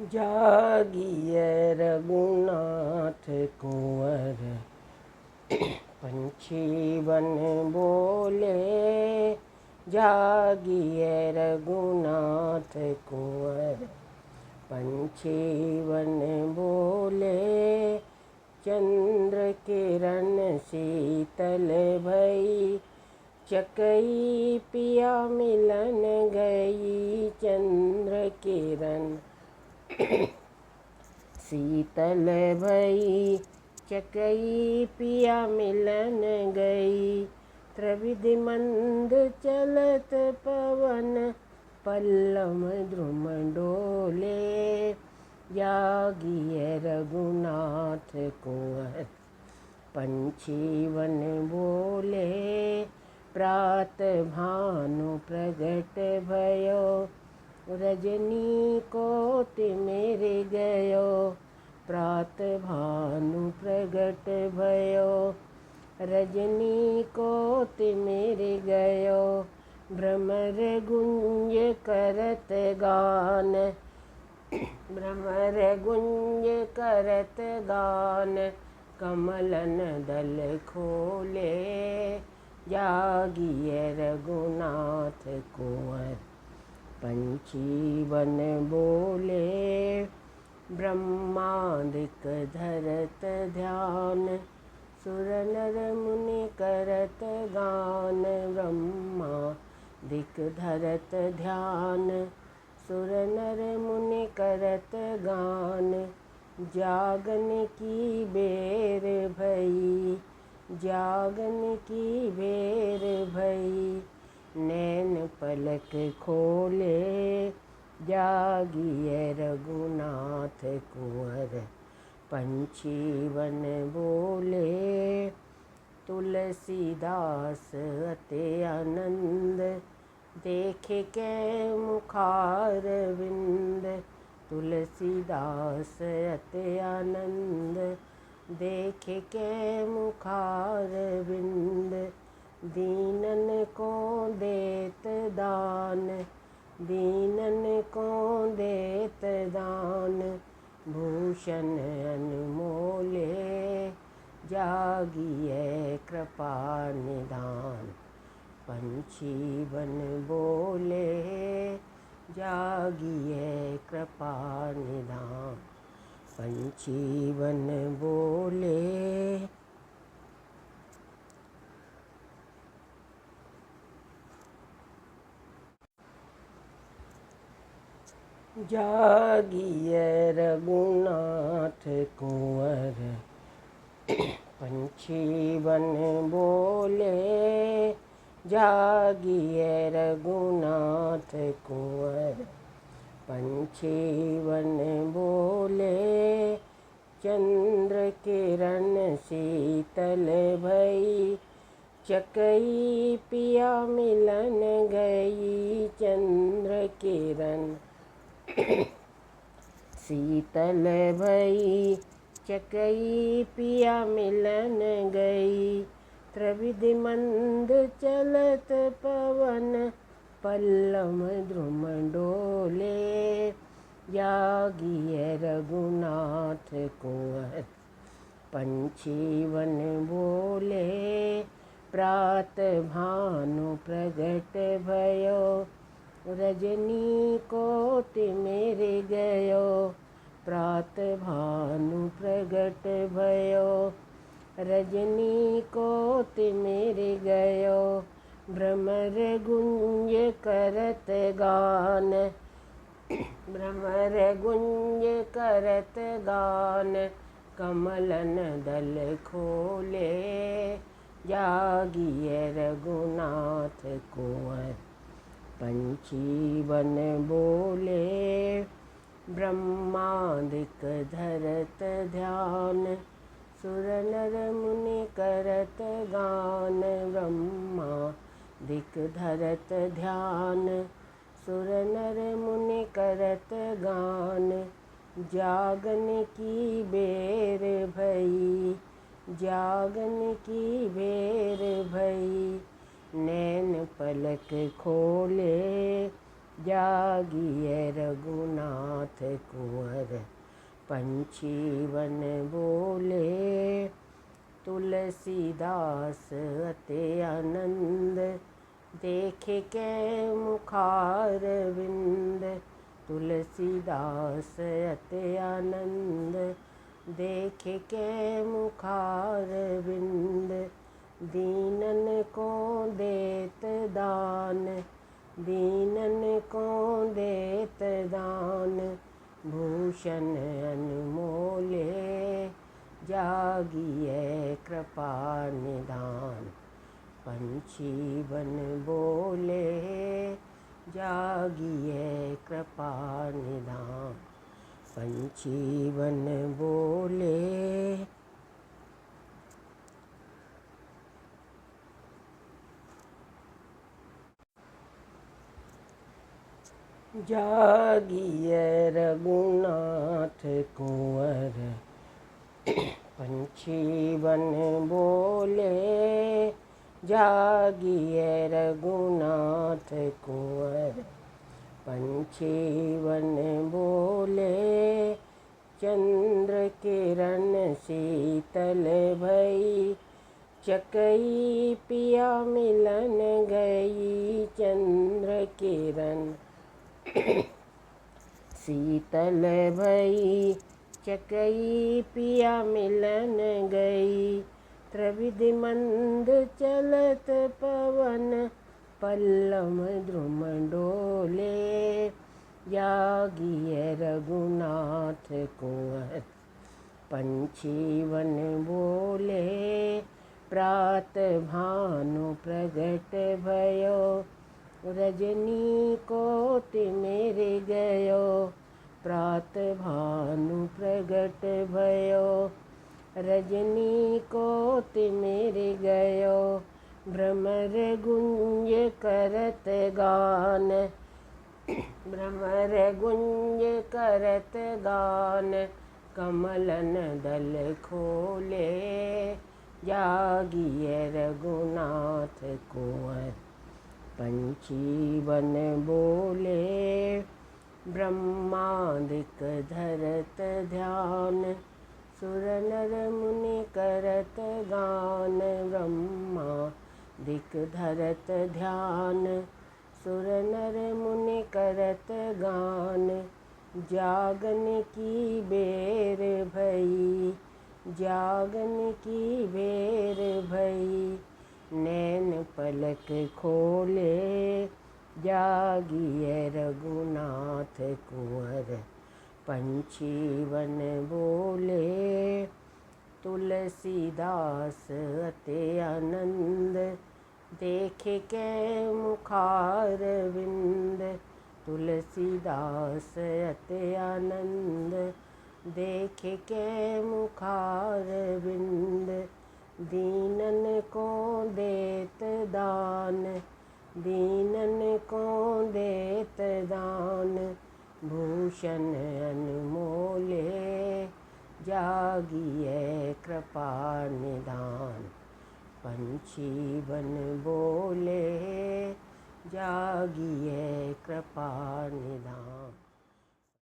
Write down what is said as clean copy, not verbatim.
जागिए रघुनाथ कुंवर, पंछी बन बोले। जागिए रघुनाथ कुंवर, पंछी बन बोले। चंद्र किरण शीतल भई, चकई पिया मिलन गई। चंद्र किरण शीतल भई, चकई पिया मिलन गई। त्रिविधि मंद चलत पवन, पल्लव द्रुम डोले। जागिए रघुनाथ कुंवर, पंछी बन बोले। प्रात भानु प्रगट भयो, रजनी कोटि मेरे गयो। प्रात भानु प्रगट भयो, रजनी कोटि मेरे गयो। भ्रमर गुंज करत गान, भ्रमर गुंज करत गान। कमलन दल खोले। जागिए रघुनाथ कुंवर, पंछी बन बोले। ब्रह्मादिक धरत ध्यान, सुर नर मुनि करत गान। ब्रह्मादिक धरत ध्यान, सुर नर मुनि करत गान। जागन की बेर भई, जागन की बेर भई। नैन पलक खोले। जागिए रघुनाथ कुंवर, पंछी बन बोले। तुलसीदास अति आनंद, देखे के मुखार विंद। तुलसीदास अति आनंद, देखे के मुखार विंद। दीनन को देत दान, दीनन को देत दान। भूषण अनमोले। जागिए कृपा निधान, पंछी बन बोले। जागिए कृपा निधान, पंछी बन बोले। जागिए रघुनाथ कुंवर, पंछी बन बोले। जागिए रघुनाथ कुंवर, पंछी बन बोले। चंद्र किरण शीतल भई, चकई पिया मिलन गई। चंद्र किरण शीतल भई, चकई पिया मिलन गई। त्रिविधि मंद चलत पवन, पल्लव द्रुम डोले। जागिए रघुनाथ कुंवर, पंछी बन बोले। प्रात भानु प्रगट भयो, रजनी कोटि मेरे गयो। प्रात भानु प्रगट भयो, रजनी कोटि मेरे गयो। भ्रमर गुंज करत गान, भ्रमर गुंज करत गान। कमलन दल खोले। जागिए रघुनाथ कुंवर, पंछी बन बोले। ब्रह्मादिक धरत ध्यान, सुर नर मुनि करत गान। ब्रह्मादिक धरत ध्यान, सुर नर मुनि करत गान। जागन की बेर भई, जागन की बेर भई। नैन पलक खोले। जागिए रघुनाथ कुंवर। पंछी वन बोले तुलसीदास अति आनंद, देखे के मुखार विंद। तुलसीदास अति आनंद, देखे के मुखार विंद। दीनन को देत दान, दीनन को देत दान। भूषण अनमोले, जागिए कृपा निधान। पंछी वन बोले, जागिए कृपा निधान। पंछी वन बोले। जागिए रघुनाथ कुंवर। पंछी वन बोले, जागिए रघुनाथ कुंवर। पंछी वन बोले, चंद्र किरण शीतल भई। चकई पिया मिलन गई, चंद्र किरण शीतल भई। चकई पिया मिलन गई, त्रिविधि मंद चलत पवन। पल्लव द्रुम डोले, जागिए रघुनाथ कुंवर। पंछी वन बोले, प्रात भानु प्रगट भयो। रजनी कोटि मेरे गयो, प्रात भानु प्रगट भयो। रजनी कोटि मेरे गयो, भ्रमर गुंज करत गान। भ्रमर गुंज करत गान, कमलन दल खोले। जागिए रघुनाथ कुंवर। पंछी वन बोले, ब्रह्मादिक धरत ध्यान। सुर नर मुनि करत गान, ब्रह्मादिक धरत ध्यान। सुर नर मुनि करत गान, जागन की बेर भई। जागन की बेर भई, नैन पलक खोले। जागिए रघुनाथ कुंवर। पंछी वन बोले, तुलसीदास अति आनंद। देखे के मुखार विंद। तुलसीदास अति आनंद, देखे के मुखार विंद। दीनन को देत दान, दीनन को देत दान। भूषण अनमोले, जागिए कृपा निधान। पंछी वन बोले, जागिए कृपा निधान।